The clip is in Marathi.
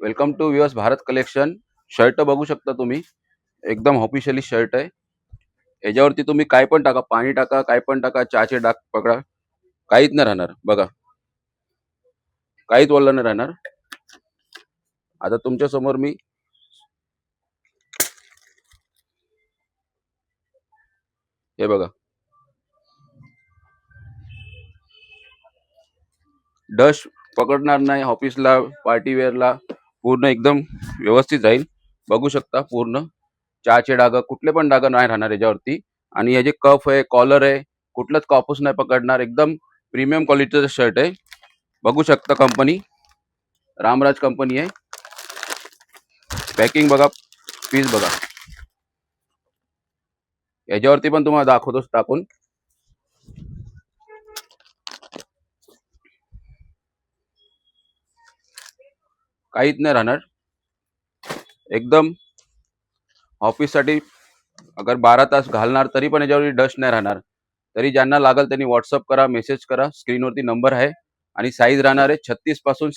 Welcome to viewers Bharat collection. Shirt बघू शकता तुम्ही, एकदम ऑफिशियली शर्ट आहे. याच्यावरती तुम्ही काय पण टाका, पाणी टाका, काय पण टाका, चहाचे डाग पकडा, काहीच नाही राहणार. बघा, काहीच ओलं नाही राहणार. आता तुमच्या समोर मी हे बघा, डस्ट पकडणार नाही. ऑफिसला, पार्टी वेअरला पूर्ण एकदम व्यवस्थित जाईल. बघू शकता, पूर्ण चहाचे डाग, कुठले पण डाग नाही राहणार याच्यावरती. आणि हे जे कफ आहे, कॉलर आहे, कुठलंच कापूस नाही पकडणार. एकदम प्रीमियम क्वालिटीचं शर्ट आहे. बघू शकता, कंपनी रामराज कंपनी आहे. पॅकिंग बघा, पीस बघा. याच्यावरती पण तुम्हाला दाखवतोच टाकून. काहीच नाही राहणार. एकदम ऑफिससाठी अगर 12 तास घालणार तरी पण याच्यावरती डस्ट नाही राहणार. तरी ज्यांना लागल त्यांनी व्हॉट्सअप करा, मेसेज करा. स्क्रीनवरती नंबर आहे. आणि साईज राहणार आहे 36 पासून